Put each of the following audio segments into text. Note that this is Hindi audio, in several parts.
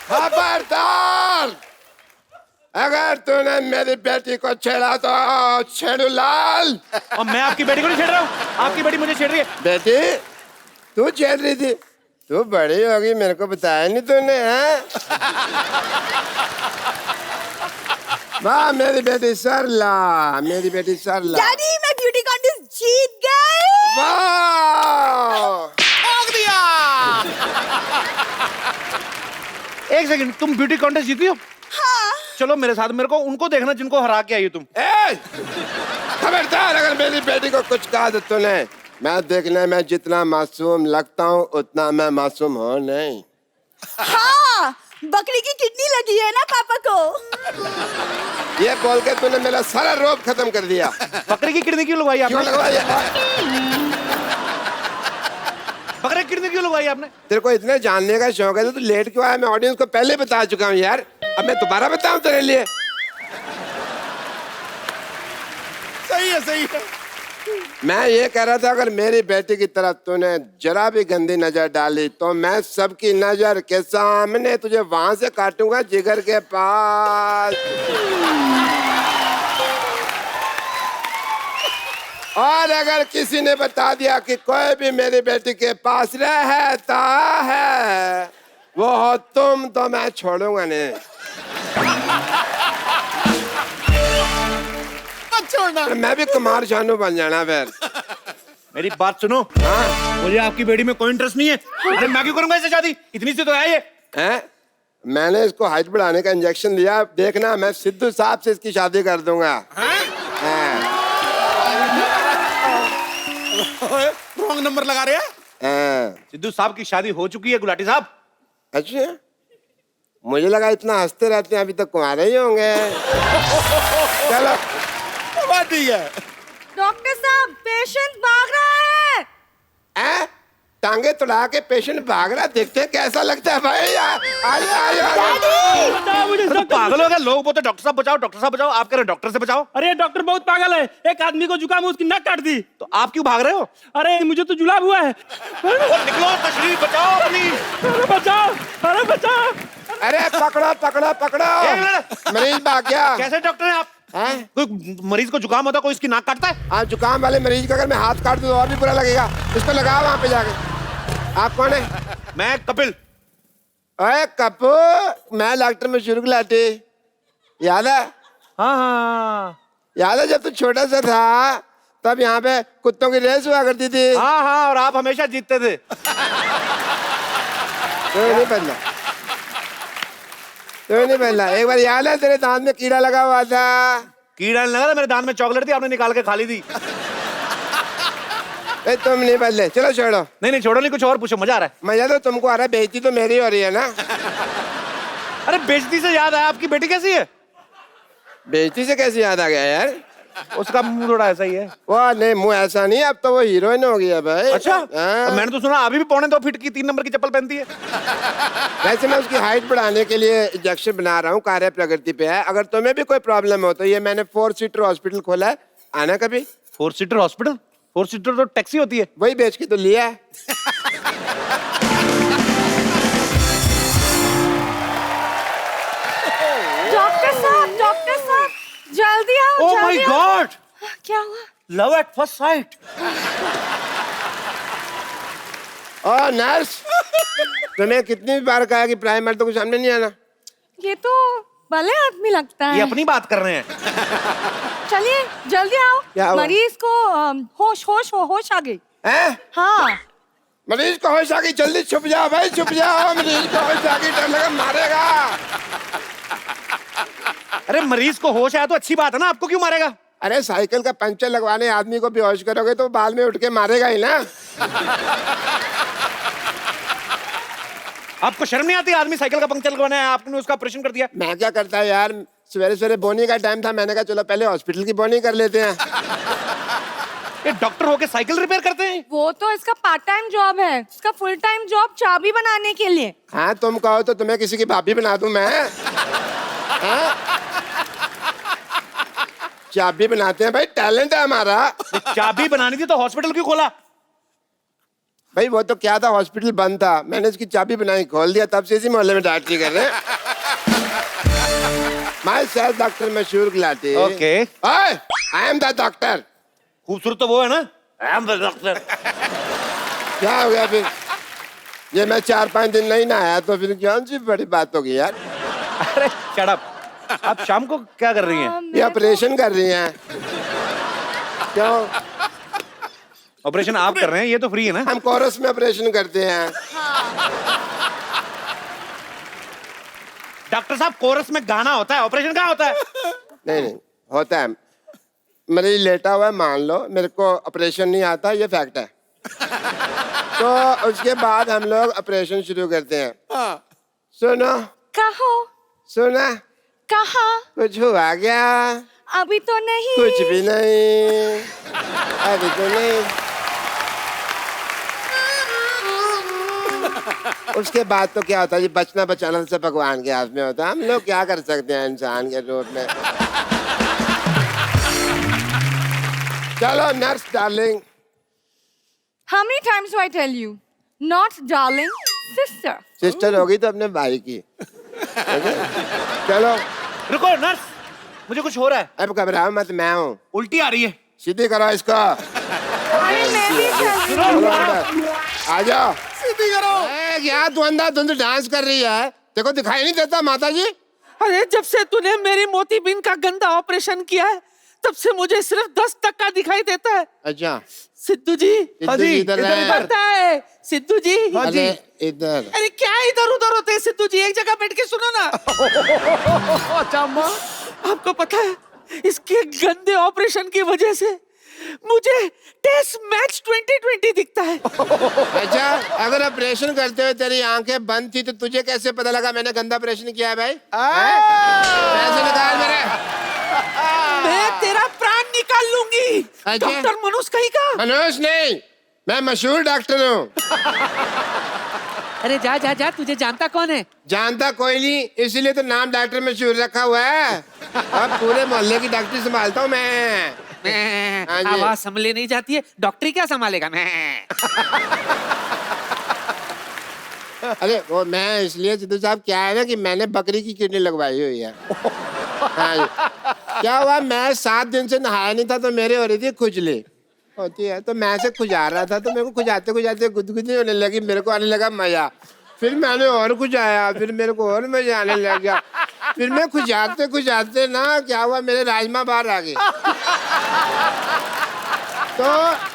खबरदार, अगर तूने मेरी बेटी को छेड़ा तो छेड़ू लाल। और मैं आपकी बेटी को नहीं छेड़ रहा हूँ, आपकी बेटी मुझे छेड़ रही है। बेटी तू छेड़ रही थी, तू बड़ी होगी, मेरे को बताया नहीं तूने, हैं? वाह मेरी बेटी सरला, मेरी बेटी सरला। डैडी मैं ब्यूटी कॉन्टेस्ट जीत गई। वाह ठोक दिया। एक सेकंड, तुम ब्यूटी कॉन्टेस्ट जीती हो? हाँ। चलो मेरे साथ, मेरे को उनको देखना जिनको हरा के आई हो तुम। खबरदार, अगर मेरी बेटी को कुछ कहा तो तूने, मैं देखने में जितना मासूम लगता हूँ उतना मैं मासूम हूँ नहीं। हाँ, बकरी की किडनी लगी है ना पापा को। ये बोल के तूने मेरा सारा रोब खत्म कर दिया। बकरी की किडनी क्यों लगवाई आपने? क्यों लगवाई? बकरी की किडनी क्यों लगवाई आपने? तेरे को इतने जानने का शौक है तो तू लेट क्यों आया? मैं ऑडियंस को पहले बता चुका हूँ यार, अब मैं दोबारा बताऊं तेरे लिए? सही है, सही है। मैं ये कह रहा था, अगर मेरी बेटी की तरफ तूने जरा भी गंदी नजर डाली तो मैं सबकी नजर के सामने तुझे वहां से काटूंगा, जिगर के पास। और अगर किसी ने बता दिया कि कोई भी मेरी बेटी के पास रहता है वो हो तुम, तो मैं छोड़ूंगा नहीं। छोड़ना, मैं भी कुमार शानू बन जाना फिर। मेरी बात सुनो। हाँ? मुझे आपकी बेटी में कोई इंटरेस्ट नहीं है। अरे मैं क्यों करूंगा इससे शादी? इतनी सी तो है ये। हैं? मैंने इसको हाइट बढ़ाने का इंजेक्शन दिया, देखना मैं सिद्धू साहब से इसकी शादी कर दूंगा। रॉन्ग नंबर लगा रहे हैं। सिद्धू साहब की शादी हो चुकी है गुलाटी साहब। अच्छा, मुझे लगा इतना हंसते रहते हैं अभी तक कुंवारे ही होंगे। चलो बात ठीक है। डॉक्टर साहब पेशेंट भाग रहा है। टांगे तुड़ा के पेशेंट भाग रहा, देखते हैं कैसा लगता है भाई। मुझे सब पागल हो गए लोग, बोलते डॉक्टर साहब बचाओ, डॉक्टर साहब बचाओ। आप कह रहे हो डॉक्टर से बचाओ? अरे डॉक्टर बहुत पागल है, एक आदमी को जुकाम उसकी नक काट दी। तो आप क्यों भाग रहे हो? अरे मुझे तो जुलाब हुआ है। निकलो, तशरीफ बचाओ अपनी। अरे बचाओ, अरे बचाओ। अरे पकड़ो पकड़ो पकड़ो, मरीज भाग गया। कैसे डॉक्टर हैं आप? कोई मरीज को जुकाम होता है, कोई इसकी नाक काटता है? हाँ, जुकाम वाले मरीज का अगर मैं हाथ काट दूं तो और भी बुरा लगेगा। इसको लगाओ वहां पे जाके। आप कौन है? मैं कपिल। अरे कपू, मैं डॉक्टर मशहूर गुलाटी, याद है? हाँ, याद है जब तू छोटा सा था तब यहाँ पे कुत्तों की रेस हुआ करती थी? हाँ, और आप हमेशा जीतते थे। तो नहीं बदला, तो नहीं बदला। एक बार याद है तेरे दांत में कीड़ा लगा हुआ था? कीड़ा नहीं लगा था, मेरे दांत में चॉकलेट थी, आपने निकाल के खा ली थी। तुम नहीं बदले, चलो छोड़ो। नहीं छोड़ो नहीं, कुछ और पूछो, मजा आ रहा है। मजा तो तुमको आ रहा है, बेइज्जती तो मेरी हो रही है ना। अरे बेइज्जती से याद आया, आपकी बेटी कैसी है? बेइज्जती से कैसे याद आ गया यार? उसका मुंह थोड़ा ऐसा ही है। वाह नहीं, मुंह ऐसा नहीं, अब तो वो हीरोइन हो गई है भाई। अच्छा, मैंने तो सुना अभी भी 2.25 फीट की 3 नंबर की चप्पल पहनती है। वैसे मैं उसकी हाइट बढ़ाने के लिए इंजेक्शन बना रहा हूँ, कार्य प्रगति पे है। अगर तुम्हें भी कोई प्रॉब्लम हो तो ये मैंने 4 सीटर हॉस्पिटल खोला है, आना कभी। 4 सीटर हॉस्पिटल? 4 सीटर तो टैक्सी होती है। वही बेच के तो लिया है। डॉक्टर साहब जल्दी आओ। ओह माय गॉड, क्या हुआ? Love at first sight. और नर्स, तुम्हें कितनी बार कहा कि प्राइमर तो कुछ सामने नहीं आना? ये तो भले आदमी लगता है। ये अपनी बात कर रहे हैं। चलिए जल्दी क्या आओ, हुआ? मरीज को होश आ गई। हाँ, मरीज को होश आ गई, जल्दी छुप जाओ भाई, छुप जाओ। मरीज को होश आ गई, डर लगा मारेगा। अरे मरीज को होश आया तो अच्छी बात है ना, आपको क्यों मारेगा? अरे साइकिल का पंचर लगवाने आदमी को बेहोश करोगे तो बाद में उठ के मारेगा ही ना। आपको शर्म नहीं आती? आदमी साइकिल का पंक्चर लगवाना है, आपने उसका ऑपरेशन कर दिया। मैं क्या करता है यार, सवेरे सवेरे बोनी का टाइम था, मैंने कहा चलो पहले हॉस्पिटल की बोनी कर लेते हैं। ये डॉक्टर होके साइकिल रिपेयर करते हैं? वो तो इसका पार्ट टाइम जॉब है, इसका फुल टाइम जॉब चाबी बनाने के लिए। हाँ, तुम कहो तो तुम्हें किसी की भाभी बना दूं मैं। चाबी बनाते हैं भाई, टैलेंट है हमारा। चाबी बनानी थी तो हॉस्पिटल क्यों खोला? भाई वो तो क्या था, हॉस्पिटल बंद था, मैंने इसकी चाबी बनाई खोल दिया, तब से इसी मोहल्ले में डॉक्टरी कर रहे हैं। माय सेल्फ डॉक्टर मशहूर Gulati. Okay. I am the doctor. खूबसूरत तो वो है ना, आई एम द डॉक्टर। क्या हो गया फिर? ये मैं 4-5 दिन नहीं नहाया तो फिर कौन सी बड़ी बात होगी यार। अरे शट अप। आप शाम को क्या कर रही हैं? ये ऑपरेशन कर रही हैं। क्यों? ऑपरेशन आप कर रहे हैं, ये तो फ्री है ना। हम कोरस में ऑपरेशन करते हैं। डॉक्टर साहब कोरस में गाना होता है, ऑपरेशन कहाँ होता है? नहीं नहीं होता है। मरीज लेटा हुआ है, मान लो मेरे को ऑपरेशन नहीं आता, ये फैक्ट है। तो उसके बाद हम लोग ऑपरेशन शुरू करते हैं। सुनो कहो। सुना, कहा। कुछ हुआ क्या? अभी तो नहीं। कुछ भी नहीं, अभी तो नहीं। उसके बाद तो क्या होता है, ये बचना बचाना तो सब भगवान के हाथ में होता है। हम लोग क्या कर सकते हैं इंसान के रूप में। चलो nurse darling. How many times do I tell you? Not darling, sister. Sister होगी तो अपने भाई की। चलो रुको नर्स, मुझे कुछ हो रहा है। अब घबराओ मत, मैं हूँ। उल्टी आ रही है। सीधी करो इसको। अरे मैं भी चल रही हूँ। चलो अंदर आ जाओ। सीधी करो। क्या तू अंधाधुंध डांस कर रही है? देखो दिखाई नहीं देता माता जी? अरे जब से तूने मेरी मोतीबीन का गंदा ऑपरेशन किया है तब से मुझे सिर्फ 10% दिखाई देता है। अच्छा सिद्धू जी। हाँ जी, इधर है। पता है सिद्धू जी। हाँ जी। इधर। अरे क्या इधर उधर होते हैं सिद्धू जी, एक जगह बैठ के सुनो ना। अच्छा अम्मा। आपको पता है इसके गंदे ऑपरेशन की वजह से मुझे टेस्ट मैच 2020 दिखता है। अच्छा अगर ऑपरेशन करते हुए तेरी आंखें बंद थी तो तुझे कैसे पता लगा मैंने गंदा ऑपरेशन किया है भाई? पैसे निकाल मेरे। मैं तेरा प्राण निकाल लूंगी। अच्छा। डॉक्टर मनोज कहीं का? मनोज नहीं, मैं मशहूर डॉक्टर हूँ। अरे जा जा जा, तुझे जानता कौन है? जानता कोई नहीं, इसीलिए तो नाम डॉक्टर मशहूर रखा हुआ है। अब पूरे मोहल्ले की डॉक्टरी संभालता हूँ मैं। हाँ जी। आवाज संभले नहीं जाती है, डॉक्टरी क्या संभालेगा? मैं अरे वो मैं इसलिए सिद्धू साहब, क्या है ना कि मैंने बकरी की किडनी लगवाई हुई है। हाँ जी। क्या हुआ, मैं 7 दिन से नहाया नहीं था तो मेरे हो रही थी खुजली होती है, तो मैं से खुजा रहा था तो मेरे को खुजाते खुजाते गुदगुदी होने लगी, मेरे को आने लगा मजा। फिर मैंने और खुजाया, फिर मेरे को और मजा आने लग गया। फिर मैं खुजाते खुजाते ना क्या हुआ, मेरे राजमा बाहर आ गए। तो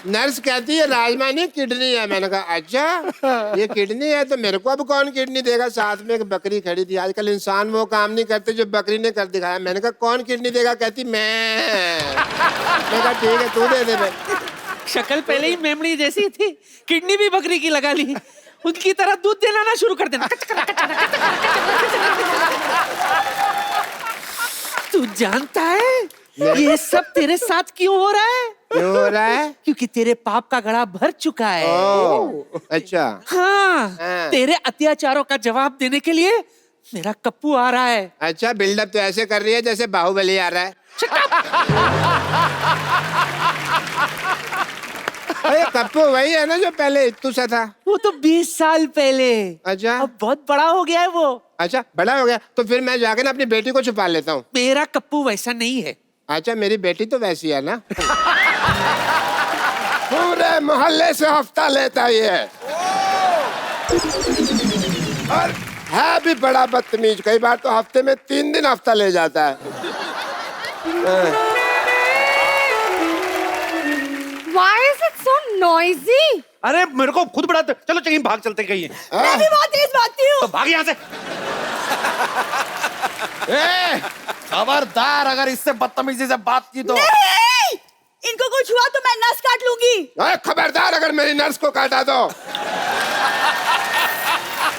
नर्स कहती है राजमा नहीं किडनी है। मैंने कहा अच्छा ये किडनी है, तो मेरे को अब कौन किडनी देगा? साथ में एक बकरी खड़ी थी। आजकल इंसान वो काम नहीं करते जो बकरी ने कर दिखाया। मैंने कहा कौन किडनी देगा? कहती मैं कहा ठीक है तू दे दे भाई। शक्ल पहले ही मेमड़ी जैसी थी, किडनी भी बकरी की लगा ली। उनकी तरह दूध देना ना शुरू कर देना। तू जानता है ये सब तेरे साथ क्यों हो रहा है? क्यों हो रहा है? क्योंकि तेरे पाप का घड़ा भर चुका है। ओह अच्छा। हाँ, हाँ। तेरे अत्याचारों का जवाब देने के लिए मेरा कप्पू आ रहा है। अच्छा बिल्डअप तो ऐसे कर रही है जैसे बाहुबली आ रहा है। अरे कप्पू वही है ना जो पहले इत्तू सा था? वो तो 20 साल पहले। अच्छा। अब बहुत बड़ा हो गया है वो। अच्छा बड़ा हो गया तो फिर मैं जाके ना अपनी बेटी को छुपा लेता हूँ। मेरा कप्पू वैसा नहीं है। अच्छा मेरी बेटी तो वैसी है ना। पूरे मोहल्ले से हफ्ता लेता है ये, और है भी बड़ा बदतमीज। कई बार तो हफ्ते में 3 दिन हफ्ता ले जाता है। Why is it so noisy? अरे मेरे को खुद बड़ा, चलो कहीं भाग चलते कहीं। मैं भी बहुत तेज भागती हूँ। तो भाग यहाँ से। खबरदार अगर इससे बदतमीजी से बात की तो। नहीं! इनको कुछ हुआ तो मैं नस काट लूंगी। खबरदार अगर मेरी नर्स को काटा तो।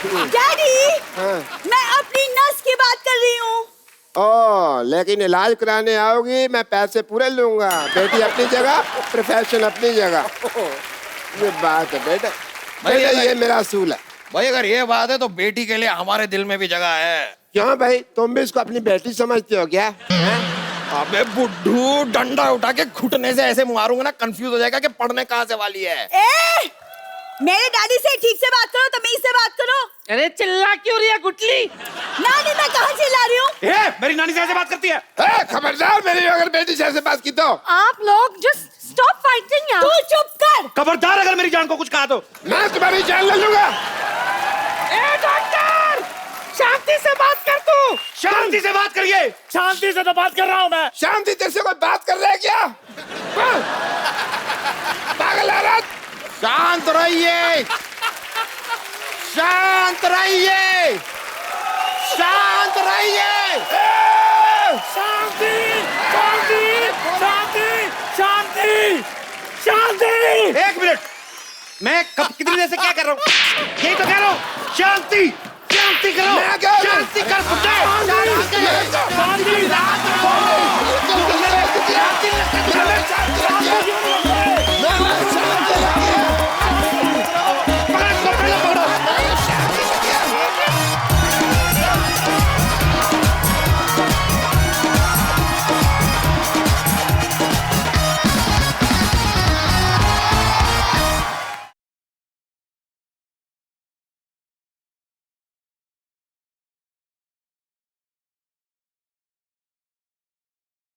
डैडी, मैं अपनी नस की बात कर रही हूँ। ओ लेकिन इलाज कराने आओगी मैं पैसे पूरे लूंगा। बेटी अपनी जगह, प्रोफेशन अपनी जगह। ये बात है बेटा, बेटा ये मेरा असूल है। भाई अगर ये बात है तो बेटी के लिए हमारे दिल में भी जगह है। क्यों भाई, तुम भी इसको अपनी बेटी समझते हो क्या? अबे बुड्ढू, डंडा उठा के घुटने से ऐसे मारूंगा ना, कंफ्यूज हो जाएगा कि पढ़ने कहाँ से वाली है। मेरे डैडी से ठीक से बात करो, तमीज से बात करो। अरे चिल्ला क्यों रही है गुटली? नानी मैं कहाँ चिल्ला रही हूँ? मेरी नानी से ऐसे बात करती है? खबरदार, मेरी अगर बेटी से ऐसे बात की तो। आप लोग जस्ट स्टॉप फाइटिंग यार। तू चुप कर। खबरदार अगर मेरी जान को कुछ कहा तो मैं तुम्हारी जान ले लूंगा। ए डॉक्टर, शांति से बात कर तू। शांति से बात करिए। शांति से तो बात कर रहा हूँ मैं। शांति तेरे से कोई बात कर रहा है क्या? पागल औरत, शांत रहिए, शांत रहिए, शांत रहिए। शांति शांति शांति शांति शांति। एक मिनट, मैं कब कितनी देर से क्या कर रहा हूँ? यही तो कह रहा हूँ, शांति शांति करो, मैं क्या करूं? शांति कर सकते हो? शांति, शांति, शांति,